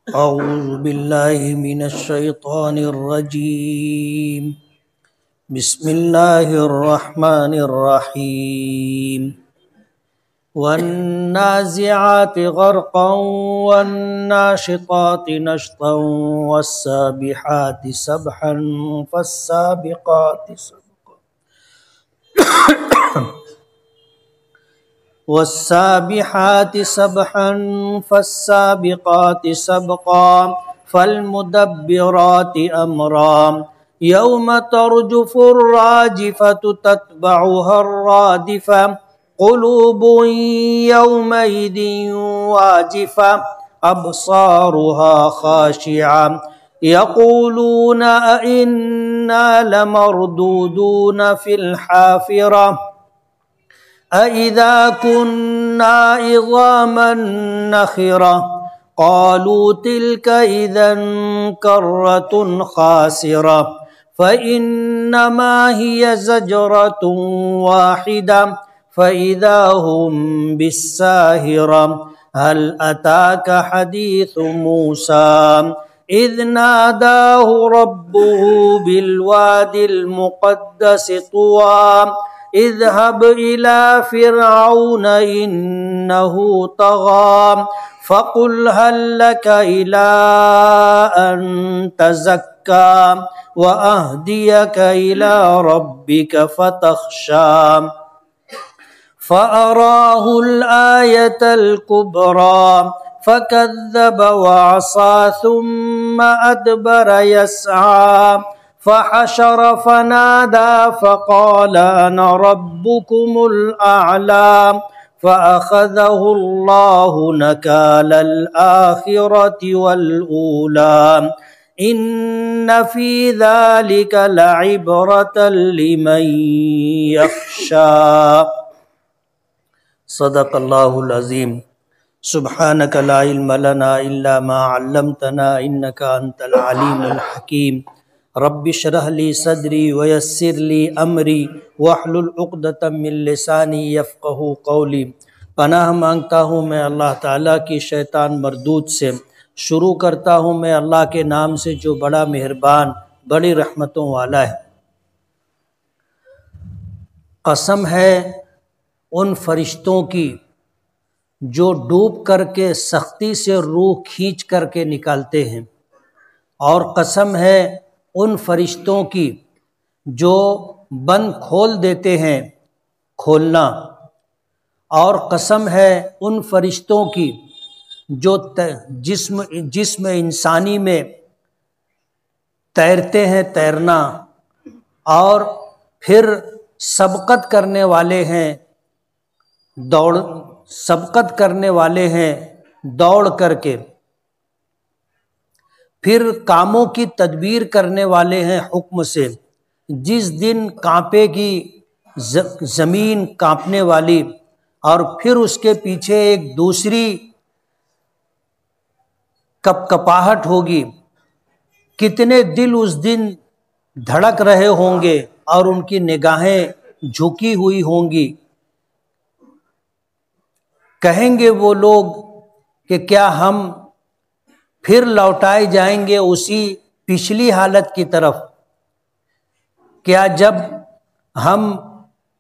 أعوذ بالله من الشيطان الرجيم. بسم الله الرحمن الرحيم. والنازعات غرقا والناشطات نشطا والسابحات سبحا فالسابقات سبقا والسابحات سبحا فالسابقات سبقا فالمدبرات أمرا يوم ترجف الراجفة تتبعها الرادفة قلوب يومئذ واجفة أبصارها خاشعة يقولون أئنا لمردودون في الحافرة أإذا كنا عظاما نخرة قالوا تلك إذا كرة خاسرة فإنما هي زجرة واحدة فإذا هم بالساهرة هل أتاك حديث موسى إذ ناداه ربه بالوادي المقدس طوى اذهب إلى فرعون إنه طغى فقل هل لك إلى أن تزكى وأهديك إلى ربك فتخشى فأراه الآية الكبرى فكذب وعصى ثم أدبر يسعى فحشر فنادى فقال أنا ربكم الأعلى فأخذه الله نكال الآخرة والأولى إن في ذلك لعبرة لمن يخشى صدق اللہ العظیم. سبحانک لا علم لنا الا ما علمتنا انک انت العلیم الحکیم. رب اشرح لی صدری ویسر لی امری واحلل عقدۃ من لسانی یفقہوا قولی. پناہ مانگتا ہوں میں اللہ تعالیٰ کی شیطان مردود سے. شروع کرتا ہوں میں اللہ کے نام سے جو بڑا مہربان بڑی رحمتوں والا ہے. قسم ہے ان فرشتوں کی جو ڈوب کر کے سختی سے روح کھینچ کر کے نکالتے ہیں، اور قسم ہے ان فرشتوں کی جو بند کھول دیتے ہیں کھولنا، اور قسم ہے ان فرشتوں کی جو جسم انسانی میں تیرتے ہیں تیرنا، اور پھر سبقت کرنے والے ہیں دوڑ کر کے، پھر کاموں کی تدبیر کرنے والے ہیں حکم سے. جس دن کانپے گی زمین کانپنے والی، اور پھر اس کے پیچھے ایک دوسری کپاہٹ ہوگی. کتنے دل اس دن دھڑک رہے ہوں گے اور ان کی نگاہیں جھکی ہوئی ہوں گی. کہیں گے وہ لوگ کہ کیا ہم پھر لوٹائے جائیں گے اسی پچھلی حالت کی طرف؟ کیا جب ہم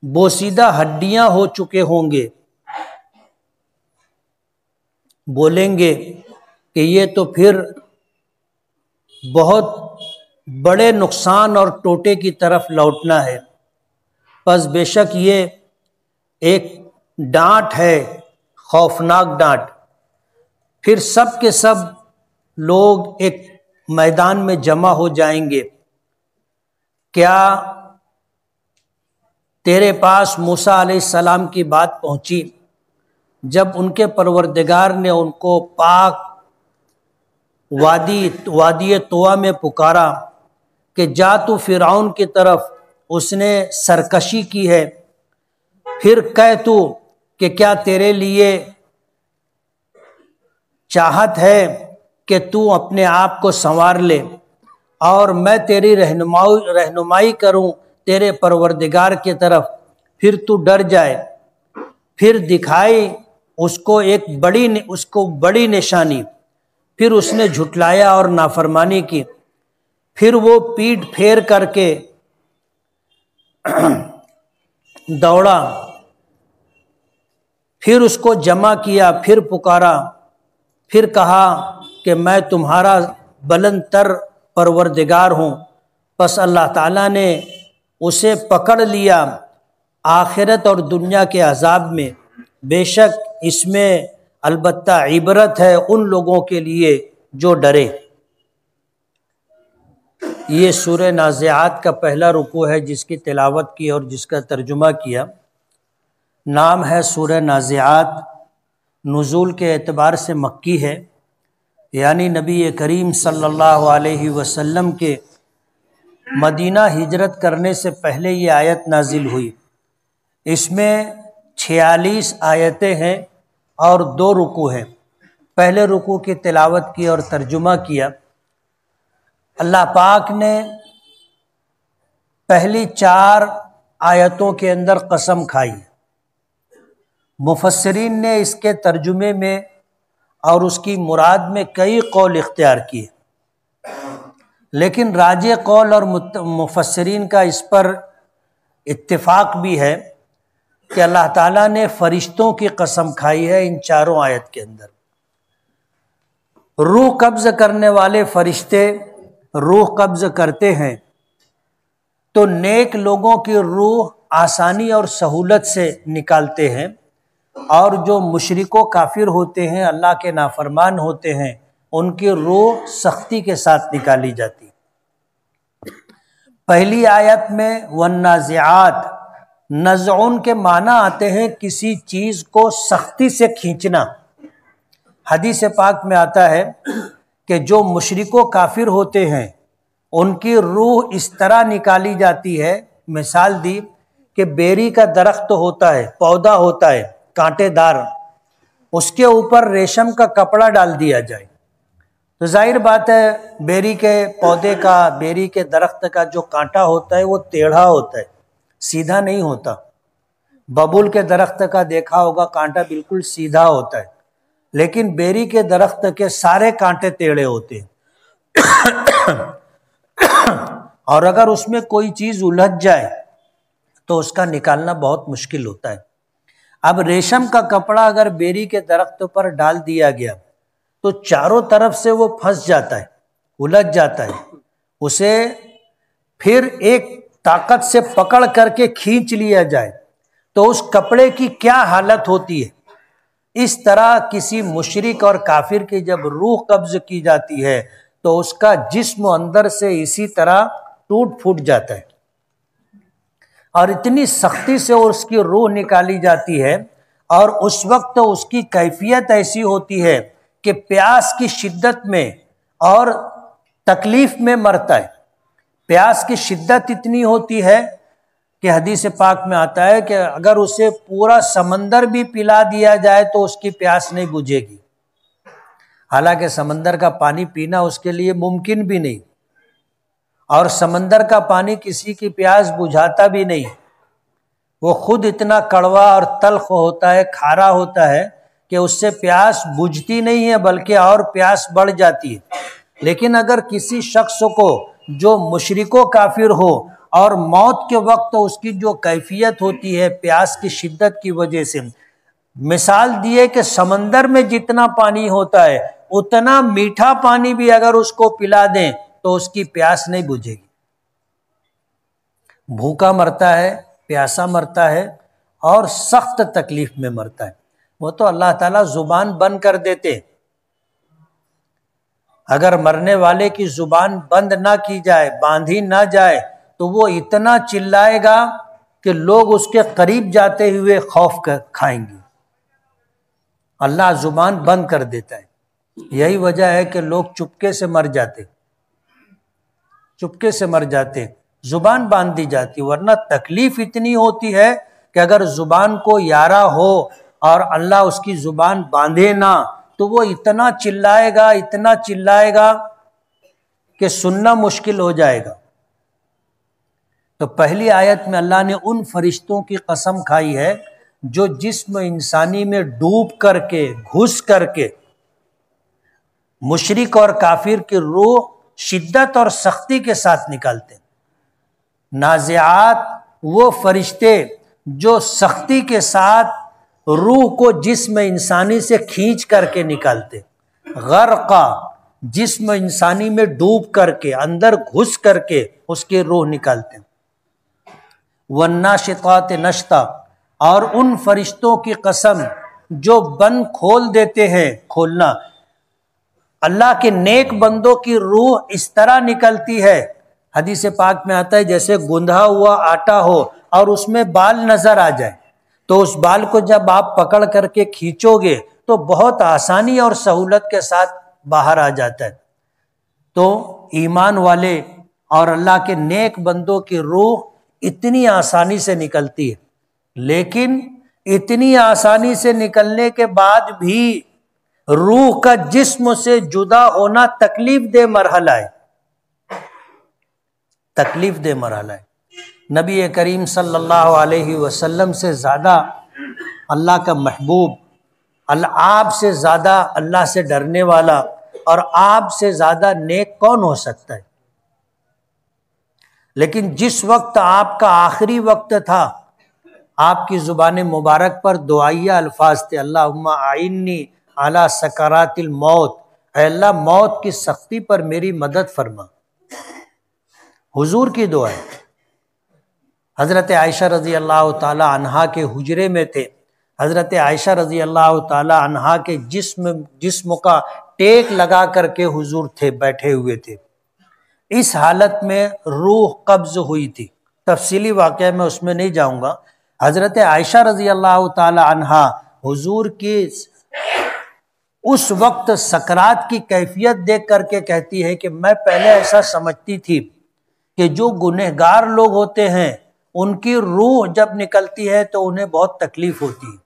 بوسیدہ ہڈیاں ہو چکے ہوں گے؟ بولیں گے کہ یہ تو پھر بہت بڑے نقصان اور ٹوٹے کی طرف لوٹنا ہے. پس بے شک یہ ایک ڈانٹ ہے، خوفناک ڈانٹ. پھر سب کے سب لوگ ایک میدان میں جمع ہو جائیں گے. کیا تیرے پاس موسیٰ علیہ السلام کی بات پہنچی جب ان کے پروردگار نے ان کو پاک وادی طویٰ میں پکارا کہ جا تو فرعون کی طرف، اس نے سرکشی کی ہے، پھر کہہ تو کہ کیا تیرے لیے چاہت ہے کہ تو اپنے آپ کو سنوار لے اور میں تیری رہنمائی کروں تیرے پروردگار کی طرف، پھر تو ڈر جائے. پھر دکھائی اس کو بڑی نشانی پھر اس نے جھٹلایا اور نافرمانی کی، پھر وہ پیٹھ پھیر کر کے دوڑا، پھر اس کو جمع کیا، پھر پکارا، پھر کہا کہ میں تمہارا بلند تر پروردگار ہوں۔ پس اللہ تعالیٰ نے اسے پکڑ لیا آخرت اور دنیا کے عذاب میں۔ بے شک اس میں البتہ عبرت ہے ان لوگوں کے لیے جو ڈرے۔ یہ سورہ نازعات کا پہلا رکوع ہے جس کی تلاوت کی اور جس کا ترجمہ کیا۔ نام ہے سورہ نازعات، نزول کے اعتبار سے مکی ہے، یعنی نبی کریم صلی اللہ علیہ وسلم کے مدینہ ہجرت کرنے سے پہلے یہ آیت نازل ہوئی۔ اس میں 46 آیتیں ہیں اور 2 رکوع ہیں۔ پہلے رکوع کی تلاوت کی اور ترجمہ کیا۔ اللہ پاک نے پہلی 4 آیتوں کے اندر قسم کھائی۔ مفسرین نے اس کے ترجمے میں اور اس کی مراد میں کئی قول اختیار کیے، لیکن راجح قول اور مفسرین کا اس پر اتفاق بھی ہے کہ اللہ تعالیٰ نے فرشتوں کی قسم کھائی ہے ان 4 آیت کے اندر۔ روح قبض کرنے والے فرشتے روح قبض کرتے ہیں تو نیک لوگوں کی روح آسانی اور سہولت سے نکالتے ہیں، اور جو مشرک و کافر ہوتے ہیں، اللہ کے نافرمان ہوتے ہیں، ان کی روح سختی کے ساتھ نکالی جاتی۔ پہلی آیت میں والنازعات، نزعن کے معنی آتے ہیں کسی چیز کو سختی سے کھینچنا۔ حدیث پاک میں آتا ہے کہ جو مشرک و کافر ہوتے ہیں ان کی روح اس طرح نکالی جاتی ہے، مثال دی کہ بیری کا درخت ہوتا ہے، پودا ہوتا ہے کانٹے دار، اس کے اوپر ریشم کا کپڑا ڈال دیا جائے تو ظاہر بات ہے بیری کے پودے کا، بیری کے درخت کا جو کانٹا ہوتا ہے وہ ٹیڑھا ہوتا ہے، سیدھا نہیں ہوتا۔ ببول کے درخت کا دیکھا ہوگا کانٹا بالکل سیدھا ہوتا ہے، لیکن بیری کے درخت کے سارے کانٹے ٹیڑھے ہوتے ہیں، اور اگر اس میں کوئی چیز الجھ جائے تو اس کا نکالنا بہت مشکل ہوتا ہے۔ اب ریشم کا کپڑا اگر بیری کے درخت پر ڈال دیا گیا تو چاروں طرف سے وہ پھنس جاتا ہے، الجھ جاتا ہے، اسے پھر ایک طاقت سے پکڑ کر کے کھینچ لیا جائے تو اس کپڑے کی کیا حالت ہوتی ہے۔ اس طرح کسی مشرک اور کافر کی جب روح قبض کی جاتی ہے تو اس کا جسم اندر سے اسی طرح ٹوٹ پھوٹ جاتا ہے، اور اتنی سختی سے اس کی روح نکالی جاتی ہے، اور اس وقت اس کی کیفیت ایسی ہوتی ہے کہ پیاس کی شدت میں اور تکلیف میں مرتا ہے۔ پیاس کی شدت اتنی ہوتی ہے کہ حدیث پاک میں آتا ہے کہ اگر اسے پورا سمندر بھی پلا دیا جائے تو اس کی پیاس نہیں بجھے گی، حالانکہ سمندر کا پانی پینا اس کے لیے ممکن بھی نہیں، اور سمندر کا پانی کسی کی پیاس بجھاتا بھی نہیں، وہ خود اتنا کڑوا اور تلخ ہوتا ہے، کھارا ہوتا ہے کہ اس سے پیاس بجھتی نہیں ہے بلکہ اور پیاس بڑھ جاتی ہے۔ لیکن اگر کسی شخص کو جو مشرک و کافر ہو اور موت کے وقت اس کی جو کیفیت ہوتی ہے پیاس کی شدت کی وجہ سے، مثال دیے کہ سمندر میں جتنا پانی ہوتا ہے اتنا میٹھا پانی بھی اگر اس کو پلا دیں تو اس کی پیاس نہیں بجھے گی، بھوکا مرتا ہے، پیاسا مرتا ہے اور سخت تکلیف میں مرتا ہے۔ وہ تو اللہ تعالیٰ زبان بند کر دیتے، اگر مرنے والے کی زبان بند نہ کی جائے، باندھی نہ جائے تو وہ اتنا چلائے گا کہ لوگ اس کے قریب جاتے ہوئے خوف کھائیں گے۔ اللہ زبان بند کر دیتا ہے، یہی وجہ ہے کہ لوگ چپکے سے مر جاتے، چپکے سے مر جاتے، زبان باندھ دی جاتی، ورنہ تکلیف اتنی ہوتی ہے کہ اگر زبان کو یارہ ہو اور اللہ اس کی زبان باندھے نہ تو وہ اتنا چلائے گا کہ سننا مشکل ہو جائے گا۔ تو پہلی آیت میں اللہ نے ان فرشتوں کی قسم کھائی ہے جو جسم انسانی میں ڈوب کر کے، گھس کر کے مشرک اور کافر کی روح شدت اور سختی کے ساتھ نکالتے ہیں۔ نازعات وہ فرشتے جو سختی کے ساتھ روح کو جسم انسانی سے کھینچ کر کے نکالتے، غرقہ جسم انسانی میں ڈوب کر کے اندر گھس کر کے اس کی روح نکالتے ہیں۔ والناشطات نشطا، اور ان فرشتوں کی قسم جو بند کھول دیتے ہیں، کھولنا، اللہ کے نیک بندوں کی روح اس طرح نکلتی ہے، حدیث پاک میں آتا ہے جیسے گندھا ہوا آٹا ہو اور اس میں بال نظر آ جائے، تو اس بال کو جب آپ پکڑ کر کے کھینچو گے تو بہت آسانی اور سہولت کے ساتھ باہر آ جاتا ہے۔ تو ایمان والے اور اللہ کے نیک بندوں کی روح اتنی آسانی سے نکلتی ہے، لیکن اتنی آسانی سے نکلنے کے بعد بھی روح کا جسم سے جدا ہونا تکلیف دہ مرحلہ ہے، تکلیف دہ مرحلہ ہے۔ نبی کریم صلی اللہ علیہ وسلم سے زیادہ اللہ کا محبوب، آپ سے زیادہ اللہ سے ڈرنے والا اور آپ سے زیادہ نیک کون ہو سکتا ہے؟ لیکن جس وقت آپ کا آخری وقت تھا، آپ کی زبان مبارک پر دعائیہ الفاظ تھے، اللہم اعنی علی سکرات الموت، اے اللہ موت کی سختی پر میری مدد فرما۔ حضور کی دعا ہے۔ حضرت عائشہ رضی اللہ تعالی عنہا کے حجرے میں تھے، حضرت عائشہ رضی اللہ تعالی عنہا کے جسم کا ٹیک لگا کر کے حضور تھے، بیٹھے ہوئے تھے، اس حالت میں روح قبض ہوئی تھی۔ تفصیلی واقعہ میں اس میں نہیں جاؤں گا۔ حضرت عائشہ رضی اللہ تعالی عنہا حضور کی اس وقت سکرات کی کیفیت دیکھ کر کے کہتی ہے کہ میں پہلے ایسا سمجھتی تھی کہ جو گنہگار لوگ ہوتے ہیں ان کی روح جب نکلتی ہے تو انہیں بہت تکلیف ہوتی ہے،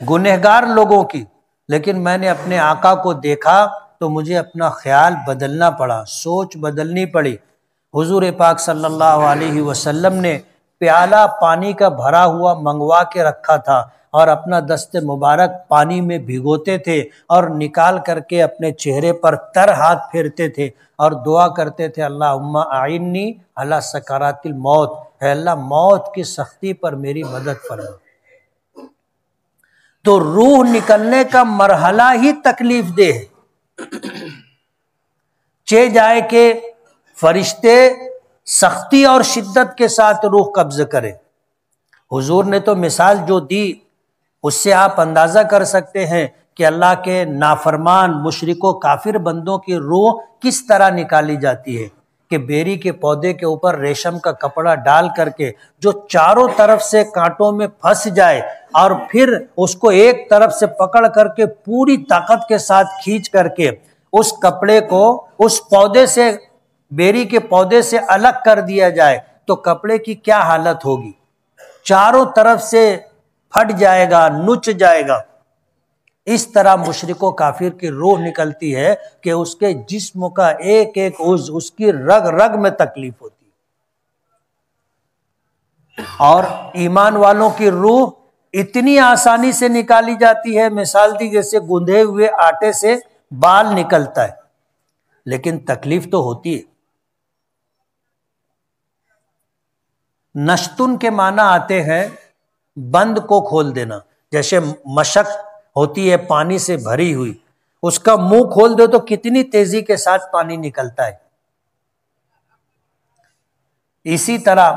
گنہگار لوگوں کی، لیکن میں نے اپنے آقا کو دیکھا تو مجھے اپنا خیال بدلنا پڑا، سوچ بدلنی پڑی۔ حضور پاک صلی اللہ علیہ وسلم نے پیالہ پانی کا بھرا ہوا منگوا کے رکھا تھا اور اپنا دست مبارک پانی میں بھگوتے تھے اور نکال کر کے اپنے چہرے پر تر ہاتھ پھیرتے تھے اور دعا کرتے تھے، اللہم اعنی علی سکرات الموت، اے اللہ موت کی سختی پر میری مدد فرما۔ تو روح نکلنے کا مرحلہ ہی تکلیف دہ ہے، چہ جائے کہ فرشتے سختی اور شدت کے ساتھ روح قبض کرے۔ حضور نے تو مثال جو دی اس سے آپ اندازہ کر سکتے ہیں کہ اللہ کے نافرمان مشرک و کافر بندوں کی روح کس طرح نکالی جاتی ہے، کہ بیری کے پودے کے اوپر ریشم کا کپڑا ڈال کر کے جو چاروں طرف سے کانٹوں میں پھنس جائے اور پھر اس کو ایک طرف سے پکڑ کر کے پوری طاقت کے ساتھ کھینچ کر کے اس کپڑے کو اس پودے سے، بیری کے پودے سے الگ کر دیا جائے تو کپڑے کی کیا حالت ہوگی، چاروں طرف سے پھٹ جائے گا، نچ جائے گا۔ اس طرح مشرک و کافر کی روح نکلتی ہے کہ اس کے جسم کا ایک ایک عضو، اس کی رگ رگ میں تکلیف ہوتی ہے۔ اور ایمان والوں کی روح اتنی آسانی سے نکالی جاتی ہے، مثال دی جیسے گندھے ہوئے آٹے سے بال نکلتا ہے، لیکن تکلیف تو ہوتی ہے۔ نشتن کے معنی آتے ہیں بند کو کھول دینا، جیسے مشک ہوتی ہے پانی سے بھری ہوئی، اس کا منہ کھول دو تو کتنی تیزی کے ساتھ پانی نکلتا ہے۔ اسی طرح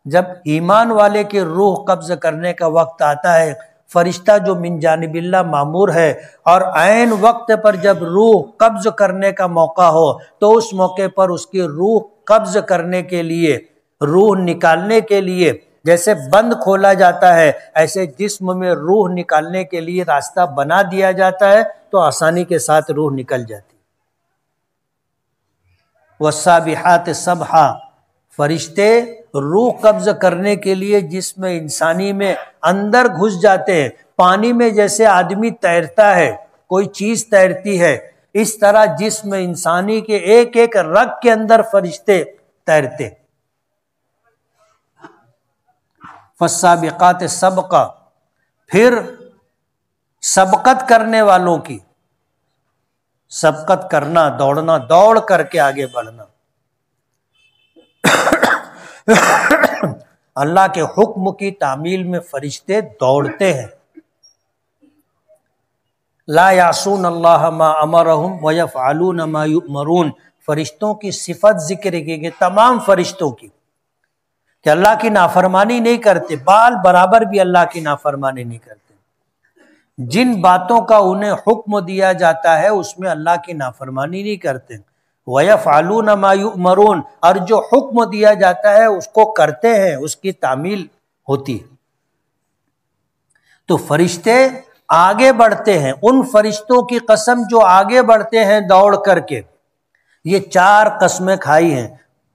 جب ایمان والے کی روح قبض کرنے کا وقت آتا ہے، فرشتہ جو من جانب اللہ مامور ہے، اور عین وقت پر جب روح قبض کرنے کا موقع ہو تو اس موقع پر اس کی روح قبض کرنے کے لیے، روح نکالنے کے لیے جیسے بند کھولا جاتا ہے، ایسے جسم میں روح نکالنے کے لیے راستہ بنا دیا جاتا ہے تو آسانی کے ساتھ روح نکل جاتی۔ والسابحات سبحا، فرشتے روح قبض کرنے کے لیے جسم انسانی میں اندر گھس جاتے ہیں، پانی میں جیسے آدمی تیرتا ہے، کوئی چیز تیرتی ہے، اس طرح جسم انسانی کے ایک ایک رگ کے اندر فرشتے تیرتے۔ فالسابقات سبقا، پھر سبقت کرنے والوں کی، سبقت کرنا، دوڑنا، دوڑ کر کے آگے بڑھنا۔ اللہ کے حکم کی تعمیل میں فرشتے دوڑتے ہیں۔ لا یعصون اللہ ما امرہم ویفعلون ما یؤمرون، فرشتوں کی صفت ذکر کی گئی، تمام فرشتوں کی، کہ اللہ کی نافرمانی نہیں کرتے، بال برابر بھی اللہ کی نافرمانی نہیں کرتے۔ جن باتوں کا انہیں حکم دیا جاتا ہے اس میں اللہ کی نافرمانی نہیں کرتے۔ وَيَفْعَلُونَ مَا يُؤْمَرُونَ، اور جو حکم دیا جاتا ہے اس کو کرتے ہیں، اس کی تعمیل ہوتی ہے۔ تو فرشتے آگے بڑھتے ہیں، ان فرشتوں کی قسم جو آگے بڑھتے ہیں دوڑ کر کے۔ یہ 4 قسمیں کھائی ہیں۔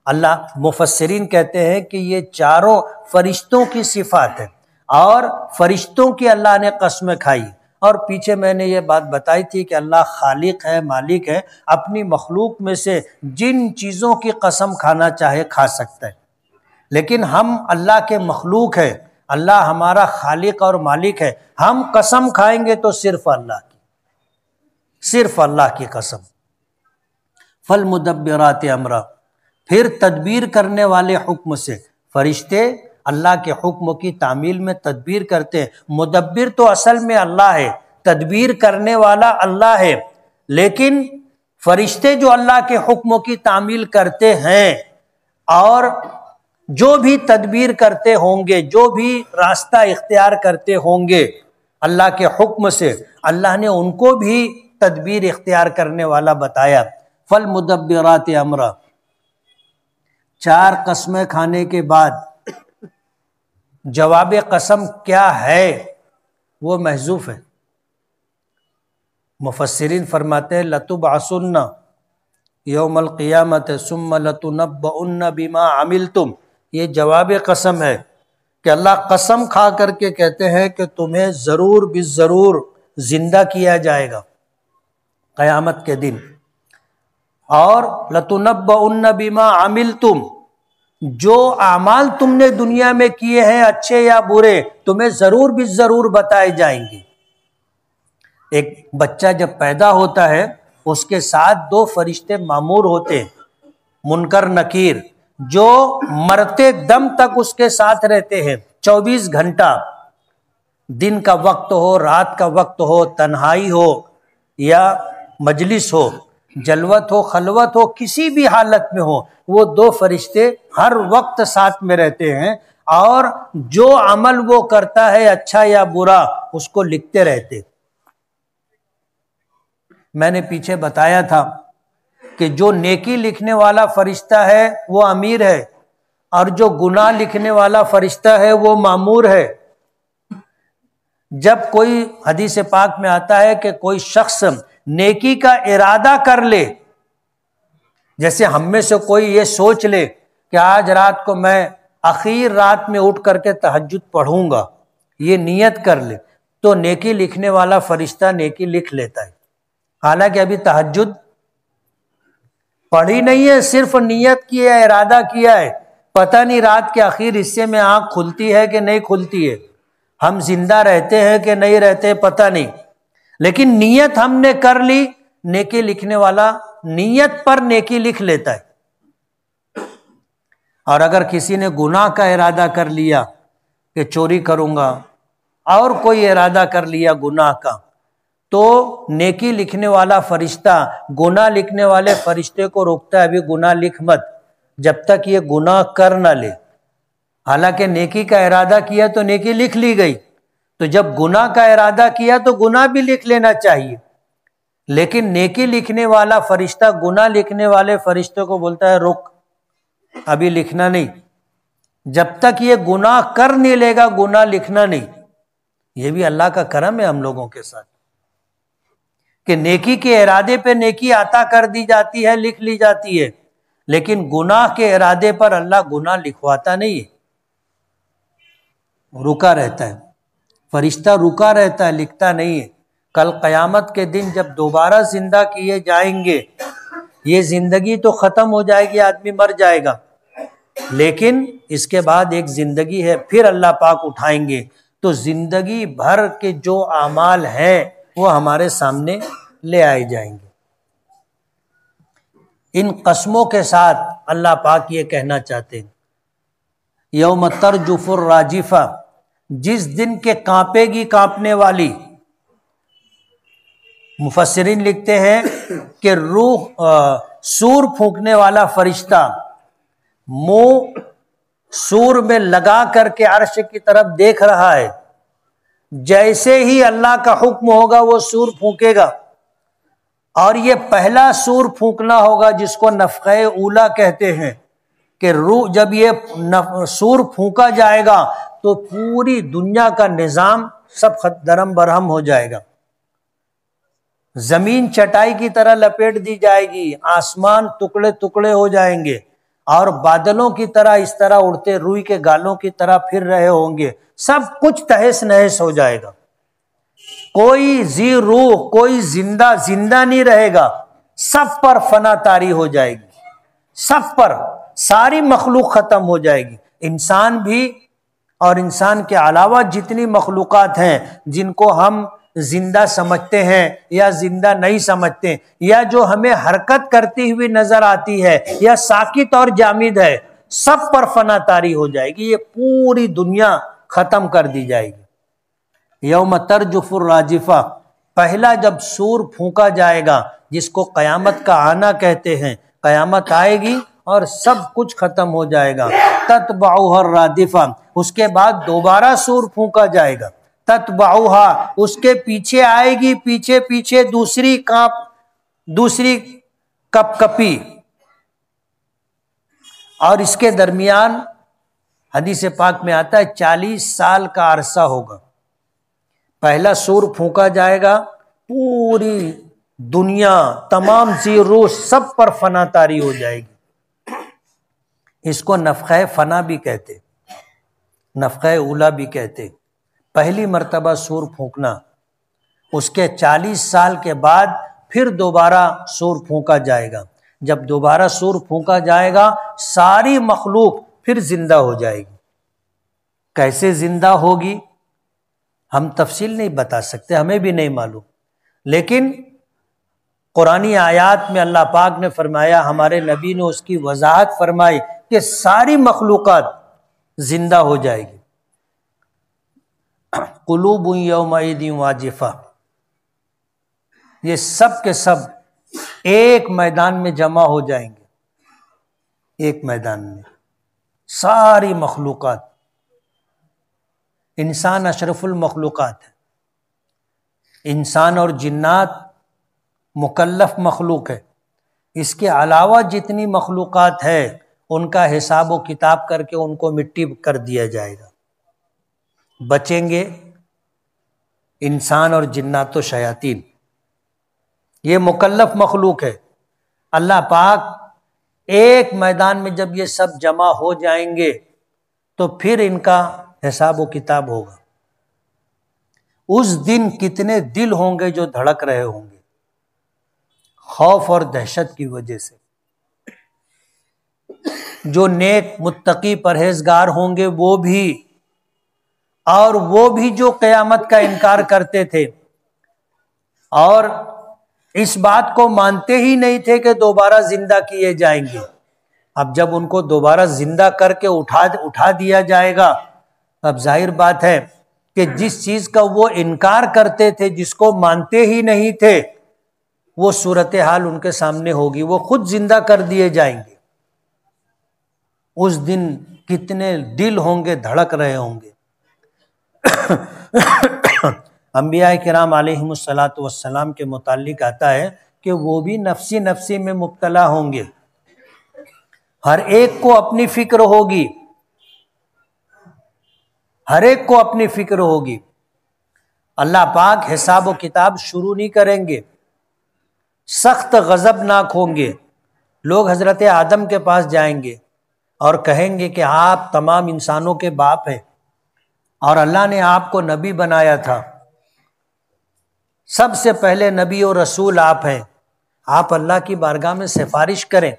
اللہ مفسرین کہتے ہیں کہ یہ چاروں فرشتوں کی صفات ہیں، اور فرشتوں کی اللہ نے قسمیں کھائی۔ اور پیچھے میں نے یہ بات بتائی تھی کہ اللہ خالق ہے، مالک ہے، اپنی مخلوق میں سے جن چیزوں کی قسم کھانا چاہے کھا سکتا ہے، لیکن ہم اللہ کے مخلوق ہیں، اللہ ہمارا خالق اور مالک ہے، ہم قسم کھائیں گے تو صرف اللہ کی، صرف اللہ کی قسم۔ فالمدبرات امرا، پھر تدبیر کرنے والے حکم سے، فرشتے اللہ کے حکم کی تعمیل میں تدبیر کرتے ہیں۔ مدبر تو اصل میں اللہ ہے، تدبیر کرنے والا اللہ ہے، لیکن فرشتے جو اللہ کے حکم کی تعمیل کرتے ہیں اور جو بھی تدبیر کرتے ہوں گے، جو بھی راستہ اختیار کرتے ہوں گے اللہ کے حکم سے، اللہ نے ان کو بھی تدبیر اختیار کرنے والا بتایا۔ فالمدبرات امرا، 4 قسمیں کھانے کے بعد جواب قسم کیا ہے وہ محذوف ہے۔ مفسرین فرماتے ہیں لَتُبْعَثُنَّ یوم القیامت ثم لَتُنَبَّؤُنَّ بِمَا عَمِلْتُم، یہ جواب قسم ہے کہ اللہ قسم کھا کر کے کہتے ہیں کہ تمہیں ضرور بالضرور زندہ کیا جائے گا قیامت کے دن، اور لَتُنَبَّؤُنَّ بِمَا عَمِلْتُم، جو اعمال تم نے دنیا میں کیے ہیں اچھے یا برے تمہیں ضرور بھی ضرور بتائے جائیں گے۔ ایک بچہ جب پیدا ہوتا ہے اس کے ساتھ 2 فرشتے مامور ہوتے ہیں، منکر نکیر، جو مرتے دم تک اس کے ساتھ رہتے ہیں، 24 گھنٹہ، دن کا وقت ہو، رات کا وقت ہو، تنہائی ہو یا مجلس ہو، جلوت ہو، خلوت ہو، کسی بھی حالت میں ہو، وہ 2 فرشتے ہر وقت ساتھ میں رہتے ہیں، اور جو عمل وہ کرتا ہے اچھا یا برا اس کو لکھتے رہتے۔ میں نے پیچھے بتایا تھا کہ جو نیکی لکھنے والا فرشتہ ہے وہ امیر ہے، اور جو گناہ لکھنے والا فرشتہ ہے وہ مامور ہے۔ جب کوئی حدیث پاک میں آتا ہے کہ کوئی شخص نیکی کا ارادہ کر لے، جیسے ہم میں سے کوئی یہ سوچ لے کہ آج رات کو میں اخیر رات میں اٹھ کر کے تہجد پڑھوں گا، یہ نیت کر لے، تو نیکی لکھنے والا فرشتہ نیکی لکھ لیتا ہے، حالانکہ ابھی تہجد پڑھی نہیں ہے، صرف نیت کی ہے، ارادہ کیا ہے، پتہ نہیں رات کے آخر حصے میں آنکھ کھلتی ہے کہ نہیں کھلتی ہے، ہم زندہ رہتے ہیں کہ نہیں رہتے پتہ نہیں، لیکن نیت ہم نے کر لی، نیکی لکھنے والا نیت پر نیکی لکھ لیتا ہے۔ اور اگر کسی نے گناہ کا ارادہ کر لیا کہ چوری کروں گا، اور کوئی ارادہ کر لیا گناہ کا، تو نیکی لکھنے والا فرشتہ گناہ لکھنے والے فرشتے کو روکتا ہے، ابھی گناہ لکھ مت جب تک یہ گناہ کر نہ لے، حالانکہ نیکی کا ارادہ کیا تو نیکی لکھ لی گئی، تو جب گناہ کا ارادہ کیا تو گناہ بھی لکھ لینا چاہیے، لیکن نیکی لکھنے والا فرشتہ گناہ لکھنے والے فرشتے کو بولتا ہے رک، ابھی لکھنا نہیں، جب تک یہ گناہ کر نہیں لے گا گناہ لکھنا نہیں۔ یہ بھی اللہ کا کرم ہے ہم لوگوں کے ساتھ کہ نیکی کے ارادے پہ نیکی عطا کر دی جاتی ہے، لکھ لی جاتی ہے، لیکن گناہ کے ارادے پر اللہ گناہ لکھواتا نہیں ہے، رکا رہتا ہے، فرشتہ رکا رہتا ہے، لکھتا نہیں ہے۔ کل قیامت کے دن جب دوبارہ زندہ کیے جائیں گے، یہ زندگی تو ختم ہو جائے گی، آدمی مر جائے گا، لیکن اس کے بعد ایک زندگی ہے، پھر اللہ پاک اٹھائیں گے، تو زندگی بھر کے جو اعمال ہیں وہ ہمارے سامنے لے آئے جائیں گے۔ ان قسموں کے ساتھ اللہ پاک یہ کہنا چاہتے ہیں، یوم ترجف الراجفہ، جس دن کے کانپے گی کانپنے والی۔ مفسرین لکھتے ہیں کہ سور پھونکنے والا فرشتہ منہ سور میں لگا کر کے عرش کی طرف دیکھ رہا ہے، جیسے ہی اللہ کا حکم ہوگا وہ سور پھونکے گا، اور یہ پہلا سور پھونکنا ہوگا جس کو نفخہ اولا کہتے ہیں، کہ روح جب یہ سور پھونکا جائے گا تو پوری دنیا کا نظام سب درہم برہم ہو جائے گا، زمین چٹائی کی طرح لپیٹ دی جائے گی، آسمان ٹکڑے ٹکڑے ہو جائیں گے، اور بادلوں کی طرح اس طرح اڑتے روئی کے گالوں کی طرح پھر رہے ہوں گے، سب کچھ تہس نہس ہو جائے گا، کوئی ذی روح، کوئی زندہ نہیں رہے گا، سب پر فنا طاری ہو جائے گی، سب پر ساری مخلوق ختم ہو جائے گی، انسان بھی، اور انسان کے علاوہ جتنی مخلوقات ہیں جن کو ہم زندہ سمجھتے ہیں یا زندہ نہیں سمجھتے، یا جو ہمیں حرکت کرتی ہوئی نظر آتی ہے یا ساکت اور جامد ہے، سب پر فنا طاری ہو جائے گی، یہ پوری دنیا ختم کر دی جائے گی۔ یوم ترجف الراجفہ، پہلا جب سور پھونکا جائے گا جس کو قیامت کا آنا کہتے ہیں، قیامت آئے گی اور سب کچھ ختم ہو جائے گا۔ تتبعها الرادفہ، اس کے بعد دوبارہ سور پھونکا جائے گا، تتبعها، اس کے پیچھے آئے گی، پیچھے پیچھے دوسری کپ کپی، اور اس کے درمیان حدیث پاک میں آتا ہے 40 سال کا عرصہ ہوگا۔ پہلا سور پھونکا جائے گا، پوری دنیا تمام ذی روح سب پر فنا طاری ہو جائے گی، اس کو نفخہ فنا بھی کہتے، نفخہ اولا بھی کہتے، پہلی مرتبہ سور پھونکنا، اس کے 40 سال کے بعد پھر دوبارہ سور پھونکا جائے گا، جب دوبارہ سور پھونکا جائے گا ساری مخلوق پھر زندہ ہو جائے گی۔ کیسے زندہ ہوگی ہم تفصیل نہیں بتا سکتے، ہمیں بھی نہیں معلوم، لیکن قرآنی آیات میں اللہ پاک نے فرمایا، ہمارے نبی نے اس کی وضاحت فرمائی کہ ساری مخلوقات زندہ ہو جائے گی۔ قلوب یومئذ واجفہ، یہ سب کے سب ایک میدان میں جمع ہو جائیں گے، ایک میدان میں ساری مخلوقات، انسان اشرف المخلوقات ہے، انسان اور جنات مکلف مخلوق ہے، اس کے علاوہ جتنی مخلوقات ہے ان کا حساب و کتاب کر کے ان کو مٹی کر دیا جائے گا، بچیں گے انسان اور جنات و شیاطین، یہ مکلف مخلوق ہے۔ اللہ پاک ایک میدان میں جب یہ سب جمع ہو جائیں گے تو پھر ان کا حساب و کتاب ہوگا۔ اس دن کتنے دل ہوں گے جو دھڑک رہے ہوں گے خوف اور دہشت کی وجہ سے، جو نیک متقی پرہیزگار ہوں گے وہ بھی، اور وہ بھی جو قیامت کا انکار کرتے تھے اور اس بات کو مانتے ہی نہیں تھے کہ دوبارہ زندہ کیے جائیں گے، اب جب ان کو دوبارہ زندہ کر کے اٹھا دیا جائے گا، اب ظاہر بات ہے کہ جس چیز کا وہ انکار کرتے تھے، جس کو مانتے ہی نہیں تھے، وہ صورتحال ان کے سامنے ہوگی، وہ خود زندہ کر دیے جائیں گے۔ اس دن کتنے دل ہوں گے دھڑک رہے ہوں گے۔ انبیاء کرام علیہم الصلاۃ والسلام کے متعلق آتا ہے کہ وہ بھی نفسی نفسی میں مبتلا ہوں گے، ہر ایک کو اپنی فکر ہوگی، ہر ایک کو اپنی فکر ہوگی۔ اللہ پاک حساب و کتاب شروع نہیں کریں گے، سخت غضبناک ہوں گے، لوگ حضرت آدم کے پاس جائیں گے اور کہیں گے کہ آپ تمام انسانوں کے باپ ہیں اور اللہ نے آپ کو نبی بنایا تھا، سب سے پہلے نبی اور رسول آپ ہیں، آپ اللہ کی بارگاہ میں سفارش کریں۔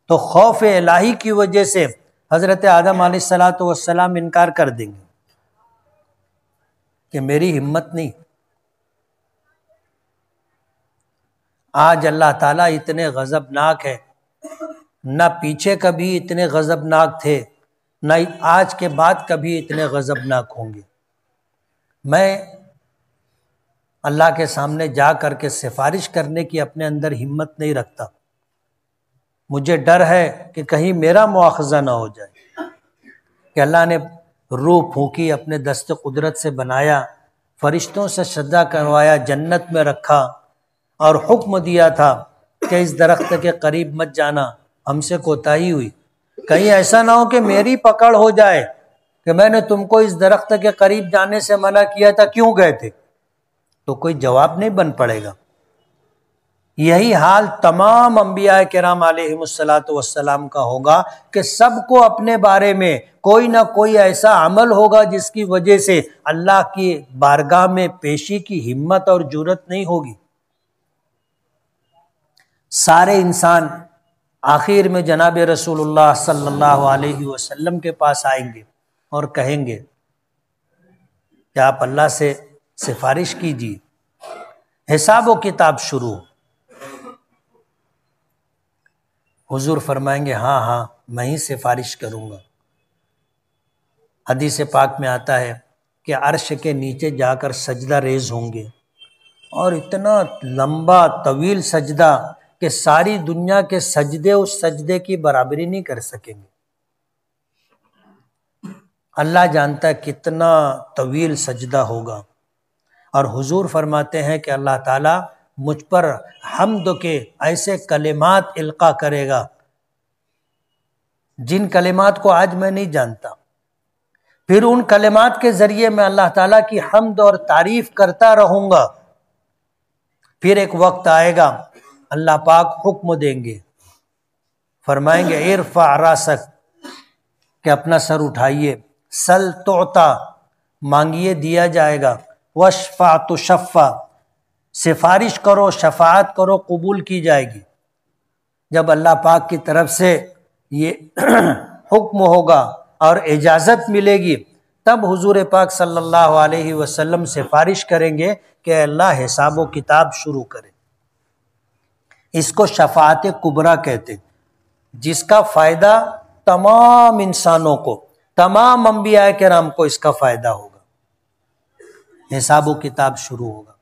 تو خوف الہی کی وجہ سے حضرت آدم علیہ الصلاۃ والسلام انکار کر دیں گے کہ میری ہمت نہیں۔ آج اللہ تعالیٰ اتنے غضبناک ہے، نہ پیچھے کبھی اتنے غضبناک تھے، نہ آج کے بعد کبھی اتنے غضبناک ہوں گے۔ میں اللہ کے سامنے جا کر کے سفارش کرنے کی اپنے اندر ہمت نہیں رکھتا، مجھے ڈر ہے کہ کہیں میرا مواخذہ نہ ہو جائے، کہ اللہ نے روح پھونکی، اپنے دست قدرت سے بنایا، فرشتوں سے سجدہ کروایا، جنت میں رکھا اور حکم دیا تھا کہ اس درخت کے قریب مت جانا، ہم سے کوتاہی ہوئی، کہیں ایسا نہ ہو کہ میری پکڑ ہو جائے کہ میں نے تم کو اس درخت کے قریب جانے سے منع کیا تھا، کیوں گئے تھے؟ تو کوئی جواب نہیں بن پڑے گا۔ یہی حال تمام انبیاء کرام علیہم الصلاۃ والسلام کا ہوگا کہ سب کو اپنے بارے میں کوئی نہ کوئی ایسا عمل ہوگا جس کی وجہ سے اللہ کی بارگاہ میں پیشی کی ہمت اور جرأت نہیں ہوگی۔ سارے انسان آخر میں جناب رسول اللہ صلی اللہ علیہ وسلم کے پاس آئیں گے اور کہیں گے کہ آپ اللہ سے سفارش کیجیے، حساب و کتاب شروع۔ حضور فرمائیں گے ہاں ہاں میں ہی سفارش کروں گا۔ حدیث پاک میں آتا ہے کہ عرش کے نیچے جا کر سجدہ ریز ہوں گے، اور اتنا لمبا طویل سجدہ کہ ساری دنیا کے سجدے اس سجدے کی برابری نہیں کر سکیں گے۔ اللہ جانتا ہے کتنا طویل سجدہ ہوگا، اور حضور فرماتے ہیں کہ اللہ تعالیٰ مجھ پر حمد کے ایسے کلمات القا کرے گا جن کلمات کو آج میں نہیں جانتا، پھر ان کلمات کے ذریعے میں اللہ تعالیٰ کی حمد اور تعریف کرتا رہوں گا۔ پھر ایک وقت آئے گا اللہ پاک حکم دیں گے، فرمائیں گے ارفع راسک، کہ اپنا سر اٹھائیے، سل تعطا، مانگیے دیا جائے گا، واشفع تشفع، سفارش کرو شفاعت کرو قبول کی جائے گی۔ جب اللہ پاک کی طرف سے یہ حکم ہوگا اور اجازت ملے گی، تب حضور پاک صلی اللہ علیہ وسلم سفارش کریں گے کہ اللہ حساب و کتاب شروع کرے۔ اس کو شفاعت کبریٰ کہتے ہیں، جس کا فائدہ تمام انسانوں کو، تمام انبیاء کرام کو اس کا فائدہ ہوگا۔ حساب و کتاب شروع ہوگا،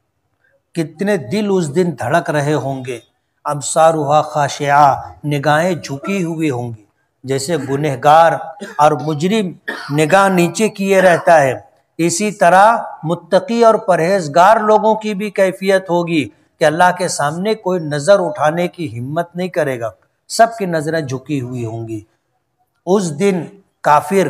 کتنے دل اس دن دھڑک رہے ہوں گے، ابصارها خاشعہ، نگاہیں جھکی ہوئی ہوں گی، جیسے گنہگار اور مجرم نگاہ نیچے کیے رہتا ہے، اسی طرح متقی اور پرہیزگار لوگوں کی بھی کیفیت ہوگی کہ اللہ کے سامنے کوئی نظر اٹھانے کی ہمت نہیں کرے گا، سب کی نظریں جھکی ہوئی ہوں گی۔ اس دن کافر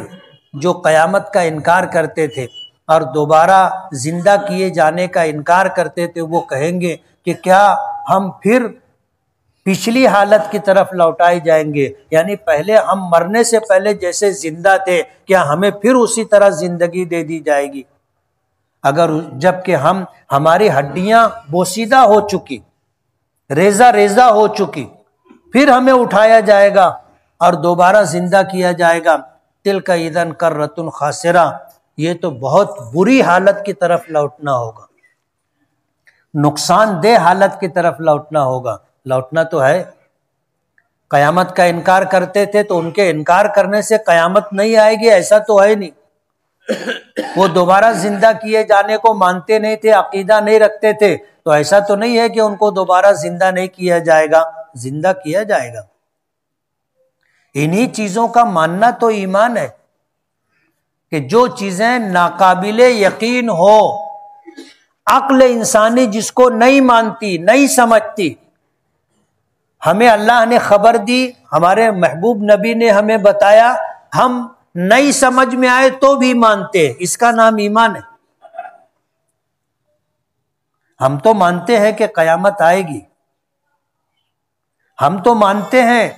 جو قیامت کا انکار کرتے تھے اور دوبارہ زندہ کیے جانے کا انکار کرتے تھے، وہ کہیں گے کہ کیا ہم پھر پچھلی حالت کی طرف لوٹائے جائیں گے، یعنی پہلے ہم مرنے سے پہلے جیسے زندہ تھے، کیا ہمیں پھر اسی طرح زندگی دے دی جائے گی؟ اگر جب کہ ہماری ہڈیاں بوسیدہ ہو چکی، ریزہ ریزہ ہو چکی، پھر ہمیں اٹھایا جائے گا اور دوبارہ زندہ کیا جائے گا، تلک اذن کرۃ خاسرہ، یہ تو بہت بری حالت کی طرف لوٹنا ہوگا، نقصان دہ حالت کی طرف لوٹنا ہوگا۔ لوٹنا تو ہے، قیامت کا انکار کرتے تھے تو ان کے انکار کرنے سے قیامت نہیں آئے گی ایسا تو ہے نہیں، وہ دوبارہ زندہ کیے جانے کو مانتے نہیں تھے، عقیدہ نہیں رکھتے تھے، تو ایسا تو نہیں ہے کہ ان کو دوبارہ زندہ نہیں کیا جائے گا، زندہ کیا جائے گا۔ انہی چیزوں کا ماننا تو ایمان ہے، کہ جو چیزیں ناقابل یقین ہو، عقل انسانی جس کو نہیں مانتی، نہیں سمجھتی، ہمیں اللہ نے خبر دی، ہمارے محبوب نبی نے ہمیں بتایا، ہم نہیں سمجھ میں آئے تو بھی مانتے، اس کا نام ایمان ہے۔ ہم تو مانتے ہیں کہ قیامت آئے گی، ہم تو مانتے ہیں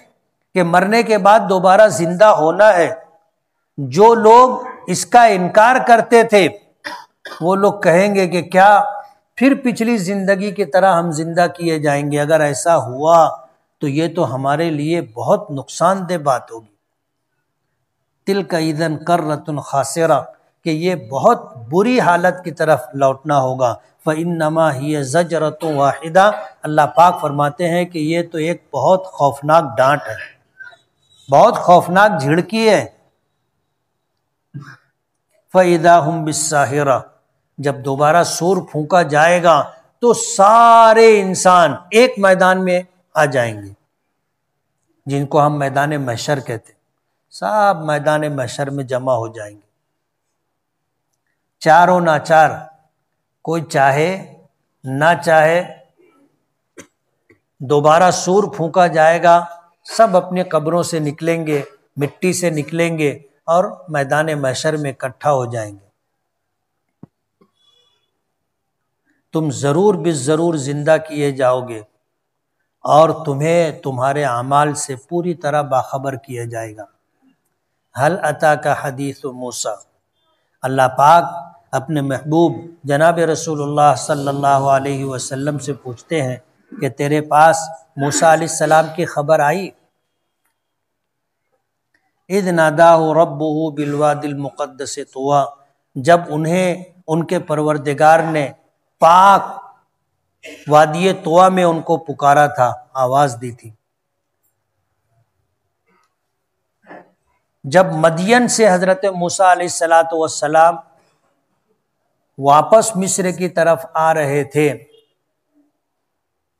کہ مرنے کے بعد دوبارہ زندہ ہونا ہے۔ جو لوگ اس کا انکار کرتے تھے وہ لوگ کہیں گے کہ کیا پھر پچھلی زندگی کی طرح ہم زندہ کیے جائیں گے؟ اگر ایسا ہوا تو یہ تو ہمارے لیے بہت نقصان دہ بات ہوگی۔ تلک اذن کرۃ خاسرہ، کہ یہ بہت بری حالت کی طرف لوٹنا ہوگا۔ فإنما هي زجرۃ واحدہ، اللہ پاک فرماتے ہیں کہ یہ تو ایک بہت خوفناک ڈانٹ ہے، بہت خوفناک جھڑکی ہے۔ فإذا هم بالساہرہ، جب دوبارہ سور پھونکا جائے گا تو سارے انسان ایک میدان میں آ جائیں گے، جن کو ہم میدان محشر کہتے ہیں، سب میدان محشر میں جمع ہو جائیں گے، چاروں ناچار، کوئی چاہے نہ چاہے دوبارہ سور پھونکا جائے گا، سب اپنے قبروں سے نکلیں گے، مٹی سے نکلیں گے اور میدان محشر میں اکٹھا ہو جائیں گے۔ تم ضرور بالضرور زندہ کیے جاؤ گے اور تمہیں تمہارے اعمال سے پوری طرح باخبر کیا جائے گا۔ هل اتاک حدیث موسیٰ، اللہ پاک اپنے محبوب جناب رسول اللہ صلی اللہ علیہ وسلم سے پوچھتے ہیں کہ تیرے پاس موسیٰ علیہ السلام کی خبر آئی؟ اذ ناداہ ربہ بالوادی المقدس طویٰ، جب انہیں ان کے پروردگار نے پاک وادی طویٰ میں ان کو پکارا تھا، آواز دی تھی۔ جب مدین سے حضرت موسیٰ علیہ السلام واپس مصر کی طرف آ رہے تھے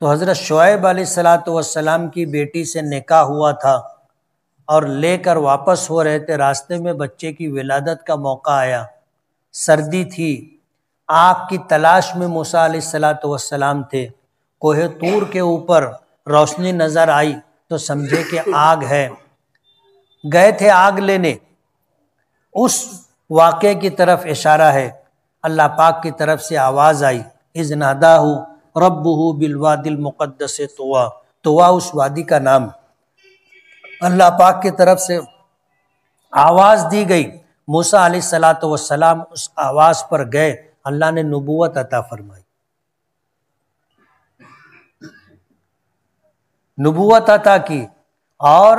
تو حضرت شعیب علیہ السلام کی بیٹی سے نکاح ہوا تھا اور لے کر واپس ہو رہے تھے، راستے میں بچے کی ولادت کا موقع آیا، سردی تھی، آگ کی تلاش میں موسیٰ علیہ السلام تھے، کوہ طور کے اوپر روشنی نظر آئی تو سمجھے کہ آگ ہے، گئے تھے آگ لینے، اس واقعے کی طرف اشارہ ہے۔ اللہ پاک کی طرف سے آواز آئی، اذ ناداہ ربہ بالوادی المقدس طویٰ، طویٰ اس وادی کا نام، اللہ پاک کی طرف سے آواز دی گئی، موسیٰ علیہ السلام اس آواز پر گئے، اللہ نے نبوت عطا فرمائی، نبوت عطا کی، اور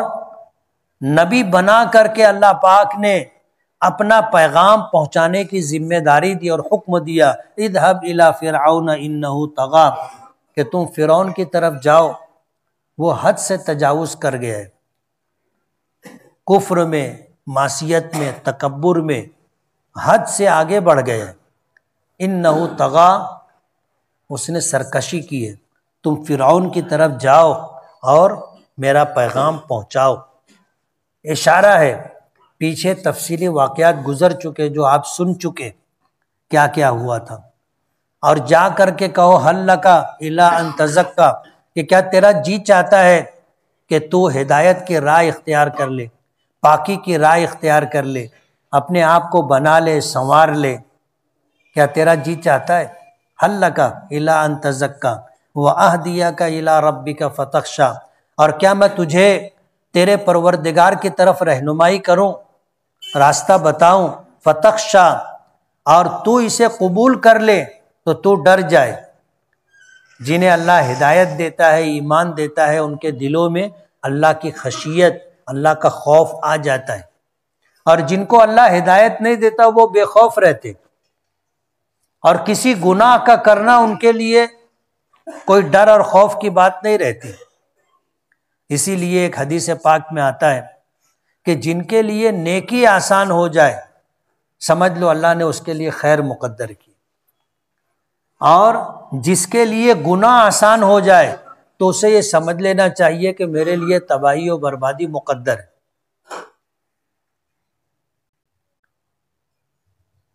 نبی بنا کر کے اللہ پاک نے اپنا پیغام پہنچانے کی ذمہ داری دی اور حکم دیا، اذهب الى فرعون انه طغى، کہ تم فرعون کی طرف جاؤ، وہ حد سے تجاوز کر گیا ہے، کفر میں، معصیت میں، تکبر میں حد سے آگے بڑھ گئے ہیں، انه طغى، اس نے سرکشی کی ہے، تم فرعون کی طرف جاؤ اور میرا پیغام پہنچاؤ۔ اشارہ ہے، پیچھے تفصیلی واقعات گزر چکے جو آپ سن چکے، کیا کیا ہوا تھا، اور جا کر کے کہو حل لک الی ان تزکی، کہ کیا تیرا جی چاہتا ہے کہ تو ہدایت کی راہ اختیار کر لے، پاکی کی راہ اختیار کر لے، اپنے آپ کو بنا لے، سنوار لے، کیا تیرا جی چاہتا ہے؟ حل لک الی ان تزکی واہدیک الی ربک فتخشی، اور کیا میں تجھے تیرے پروردگار کی طرف رہنمائی کروں، راستہ بتاؤں، فتخشی، اور تو اسے قبول کر لے تو تو ڈر جائے۔ جنہیں اللہ ہدایت دیتا ہے، ایمان دیتا ہے، ان کے دلوں میں اللہ کی خشیت، اللہ کا خوف آ جاتا ہے، اور جن کو اللہ ہدایت نہیں دیتا وہ بے خوف رہتے، اور کسی گناہ کا کرنا ان کے لیے کوئی ڈر اور خوف کی بات نہیں رہتی۔ اسی لیے ایک حدیث پاک میں آتا ہے کہ جن کے لیے نیکی آسان ہو جائے، سمجھ لو اللہ نے اس کے لیے خیر مقدر کی، اور جس کے لیے گناہ آسان ہو جائے تو اسے یہ سمجھ لینا چاہیے کہ میرے لیے تباہی و بربادی مقدر ہے۔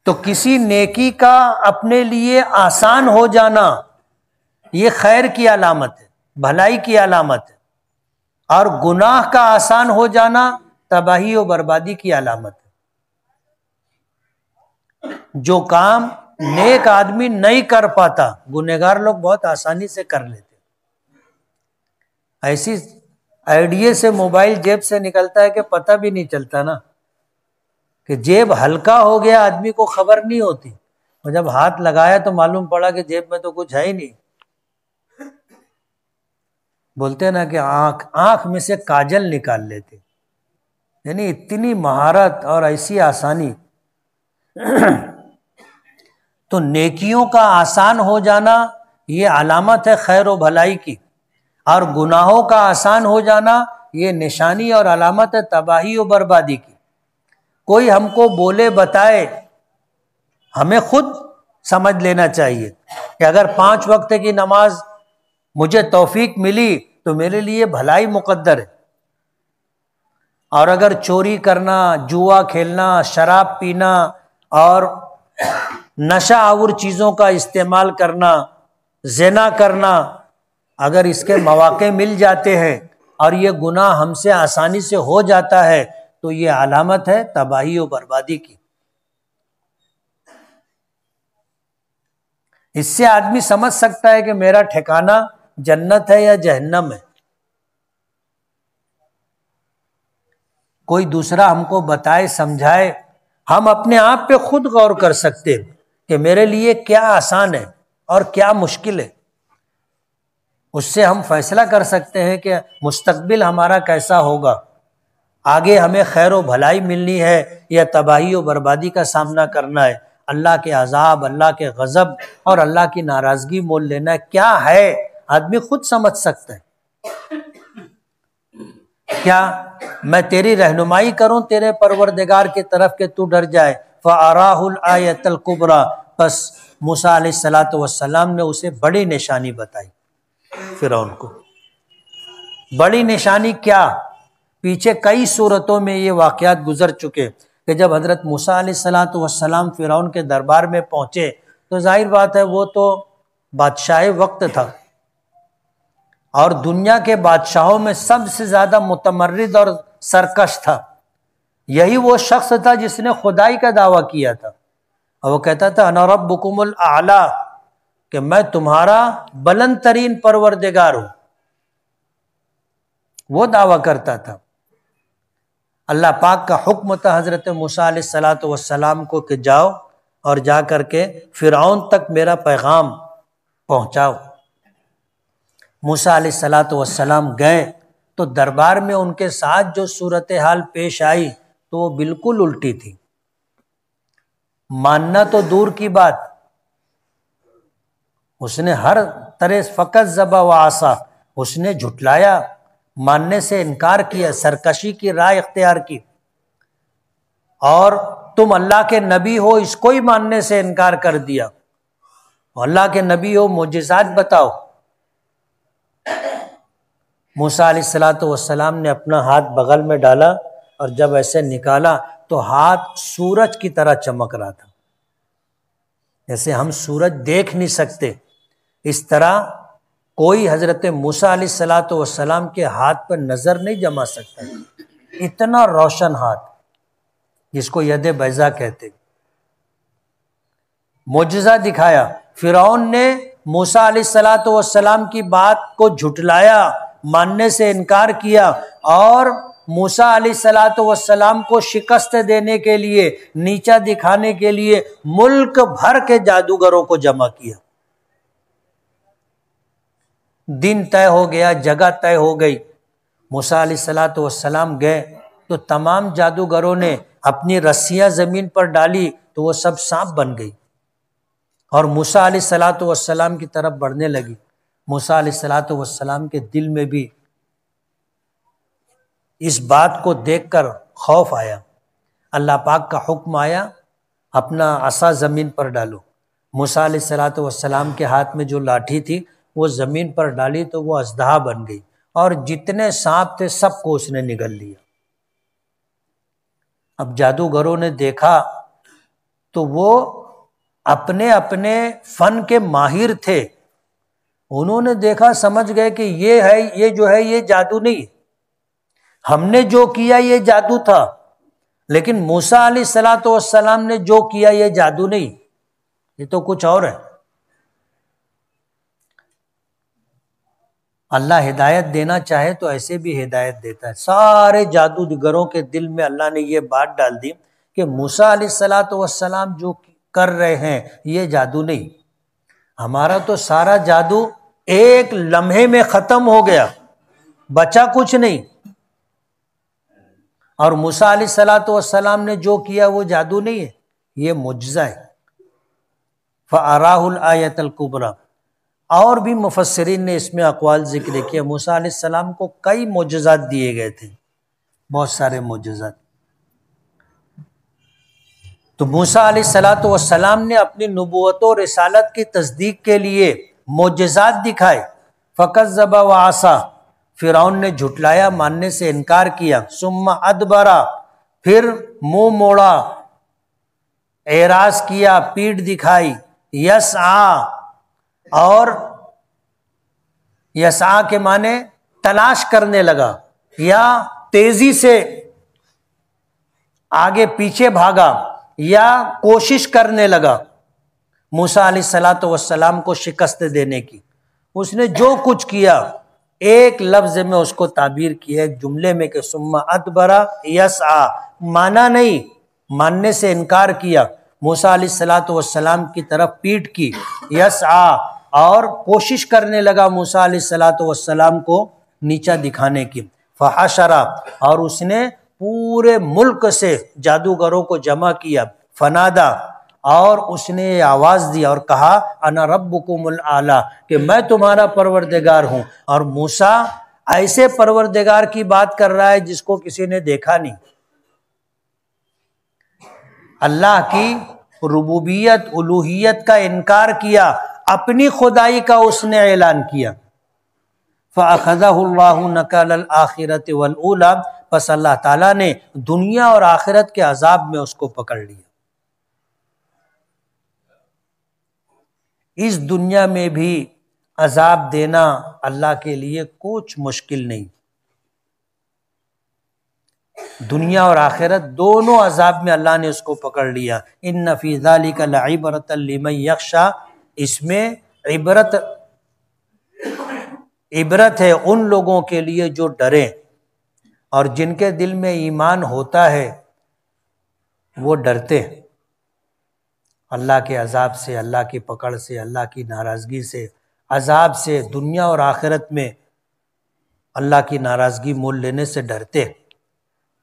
تو کسی نیکی کا اپنے لیے آسان ہو جانا یہ خیر کی علامت ہے، بھلائی کی علامت ہے، اور گناہ کا آسان ہو جانا تباہی و بربادی کی علامت ہے۔ جو کام نیک آدمی نہیں کر پاتا، گنہگار لوگ بہت آسانی سے کر لیتے، ایسی آئیڈیا سے موبائل جیب سے نکلتا ہے کہ پتہ بھی نہیں چلتا نا، کہ جیب ہلکا ہو گیا، آدمی کو خبر نہیں ہوتی، اور جب ہاتھ لگایا تو معلوم پڑا کہ جیب میں تو کچھ ہے ہی نہیں۔ بولتے نا کہ آنکھ میں سے کاجل نکال لیتے، یعنی اتنی مہارت اور ایسی آسانی۔ تو نیکیوں کا آسان ہو جانا یہ علامت ہے خیر و بھلائی کی، اور گناہوں کا آسان ہو جانا یہ نشانی اور علامت ہے تباہی و بربادی کی۔ کوئی ہم کو بولے بتائے، ہمیں خود سمجھ لینا چاہیے کہ اگر 5 وقت کی نماز مجھے توفیق ملی تو میرے لیے بھلائی مقدر ہے، اور اگر چوری کرنا، جوا کھیلنا، شراب پینا اور نشہ آور چیزوں کا استعمال کرنا، زنا کرنا، اگر اس کے مواقع مل جاتے ہیں اور یہ گناہ ہم سے آسانی سے ہو جاتا ہے تو یہ علامت ہے تباہی و بربادی کی۔ اس سے آدمی سمجھ سکتا ہے کہ میرا ٹھکانہ جنت ہے یا جہنم ہے۔ کوئی دوسرا ہم کو بتائے سمجھائے، ہم اپنے آپ پہ خود غور کر سکتے کہ میرے لیے کیا آسان ہے اور کیا مشکل ہے۔ اس سے ہم فیصلہ کر سکتے ہیں کہ مستقبل ہمارا کیسا ہوگا، آگے ہمیں خیر و بھلائی ملنی ہے یا تباہی و بربادی کا سامنا کرنا ہے، اللہ کے عذاب، اللہ کے غضب اور اللہ کی ناراضگی مول لینا ہے، کیا ہے آدمی خود سمجھ سکتا ہے۔ کیا میں تیری رہنمائی کروں تیرے پروردگار کی طرف کہ تو ڈر جائے؟ فَأَرَاهُ الْآيَةَ الْكُبْرَى، بس موسیٰ علیہ السلام نے اسے بڑی نشانی بتائی فرعون کو۔ بڑی نشانی کیا؟ پیچھے کئی صورتوں میں یہ واقعات گزر چکے کہ جب حضرت موسیٰ علیہ السلام فرعون کے دربار میں پہنچے تو ظاہر بات ہے وہ تو بادشاہ وقت تھا، اور دنیا کے بادشاہوں میں سب سے زیادہ متمرد اور سرکش تھا۔ یہی وہ شخص تھا جس نے خدائی کا دعویٰ کیا تھا، اور وہ کہتا تھا انا ربکم الاعلی، کہ میں تمہارا بلند ترین پروردگار ہوں، وہ دعویٰ کرتا تھا۔ اللہ پاک کا حکم تھا حضرت موسیٰ علیہ السلام کو کہ جاؤ اور جا کر کے فرعون تک میرا پیغام پہنچاؤ۔ موسیٰ علیہ السلام گئے تو دربار میں ان کے ساتھ جو صورتحال پیش آئی تو وہ بالکل الٹی تھی۔ ماننا تو دور کی بات، اس نے ہر طرح فقط ذبح و عصا، اس نے جھٹلایا، ماننے سے انکار کیا، سرکشی کی راہ اختیار کی، اور تم اللہ کے نبی ہو اس کو ہی ماننے سے انکار کر دیا، اللہ کے نبی ہو معجزات بتاؤ۔ موسیٰ علیہ السلام نے اپنا ہاتھ بغل میں ڈالا اور جب ایسے نکالا تو ہاتھ سورج کی طرح چمک رہا تھا، جیسے ہم سورج دیکھ نہیں سکتے اس طرح کوئی حضرت موسیٰ علیہ السلام کے ہاتھ پر نظر نہیں جما سکتا، اتنا روشن ہاتھ جس کو ید بیضا کہتے۔ معجزہ دکھایا، فرعون نے موسیٰ علیہ السلام کی بات کو جھٹلایا، ماننے سے انکار کیا، اور موسیٰ علیہ السلام کو شکست دینے کے لیے، نیچا دکھانے کے لیے ملک بھر کے جادوگروں کو جمع کیا۔ دن طے ہو گیا، جگہ طے ہو گئی، موسیٰ علیہ السلام گئے تو تمام جادوگروں نے اپنی رسیاں زمین پر ڈالی تو وہ سب سانپ بن گئی اور موسیٰ علیہ السلام کی طرف بڑھنے لگی۔ موسیٰ علیہ السلام کے دل میں بھی اس بات کو دیکھ کر خوف آیا۔ اللہ پاک کا حکم آیا اپنا عصا زمین پر ڈالو۔ موسیٰ علیہ السلام کے ہاتھ میں جو لاٹھی تھی وہ زمین پر ڈالی تو وہ اژدہا بن گئی، اور جتنے سانپ تھے سب کو اس نے نگل لیا۔ اب جادوگروں نے دیکھا تو وہ اپنے اپنے فن کے ماہر تھے، انہوں نے دیکھا، سمجھ گئے کہ یہ جو ہے یہ جادو نہیں، ہم نے جو کیا یہ جادو تھا، لیکن موسیٰ علیہ السلام نے جو کیا یہ جادو نہیں، یہ تو کچھ اور ہے۔ اللہ ہدایت دینا چاہے تو ایسے بھی ہدایت دیتا ہے۔ سارے جادوگروں کے دل میں اللہ نے یہ بات ڈال دی کہ موسیٰ علیہ السلام جو کر رہے ہیں یہ جادو نہیں، ہمارا تو سارا جادو ایک لمحے میں ختم ہو گیا، بچا کچھ نہیں، اور موسیٰ علیہ السلام نے جو کیا وہ جادو نہیں ہے، یہ معجزہ ہے۔ فَأَرَاهُ الْآيَةَ الْكُبْرَى۔ اور بھی مفسرین نے اس میں اقوال ذکر کیا، موسیٰ علیہ السلام کو کئی معجزات دیے گئے تھے، بہت سارے معجزات۔ تو موسیٰ علیہ السلام نے اپنی نبوت و رسالت کی تصدیق کے لیے معجزات دکھائے۔ فَكَذَّبَ وَعَصَىٰ، فرعون نے جھٹلایا، ماننے سے انکار کیا۔ ثُمَّ أَدْبَرَ، پھر منہ موڑا، اعراض کیا، پیٹھ دکھائی۔ یسعیٰ، اور یسعیٰ کے معنی تلاش کرنے لگا یا تیزی سے آگے پیچھے بھاگا یا کوشش کرنے لگا موسیٰ علیہ السلام کو شکست دینے کی۔ اس نے جو کچھ کیا ایک لفظ میں اس کو تعبیر کیا، ایک جملے میں کہ ثم ادبر یسعیٰ، مانا نہیں، ماننے سے انکار کیا، موسیٰ علیہ السلام کی طرف پیٹ کی، یسعیٰ، اور کوشش کرنے لگا موسیٰ علیہ السلام کو نیچا دکھانے کی۔ فحشر، اور اس نے پورے ملک سے جادوگروں کو جمع کیا۔ فنادا، اور اس نے آواز دی اور کہا انا ربکم الاعلی، کہ میں تمہارا پروردگار ہوں۔ اور موسیٰ ایسے پروردگار کی بات کر رہا ہے جس کو کسی نے دیکھا نہیں، اللہ کی ربوبیت الوہیت کا انکار کیا، اپنی خدائی کا اس نے اعلان کیا۔ فَأَخَذَهُ اللَّهُ نَكَالَ الْآخِرَةِ وَالْأُولَىٰ، پس اللہ تعالیٰ نے دنیا اور آخرت کے عذاب میں اس کو پکڑ لیا۔ اس دنیا میں بھی عذاب دینا اللہ کے لیے کچھ مشکل نہیں، دنیا اور آخرت دونوں عذاب میں اللہ نے اس کو پکڑ لیا۔ ان فی ذلک لعبرۃ لمن یخشی، اس میں عبرت ہے ان لوگوں کے لیے جو ڈریں، اور جن کے دل میں ایمان ہوتا ہے وہ ڈرتے ہیں اللہ کے عذاب سے، اللہ کی پکڑ سے، اللہ کی ناراضگی سے، عذاب سے، دنیا اور آخرت میں اللہ کی ناراضگی مول لینے سے ڈرتے۔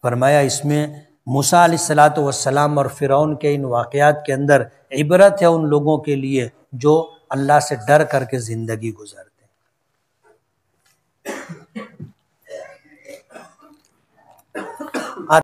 فرمایا اس میں موسیٰ علیہ السلام اور فرعون کے ان واقعات کے اندر عبرت ہے ان لوگوں کے لیے جو اللہ سے ڈر کر کے زندگی گزارے۔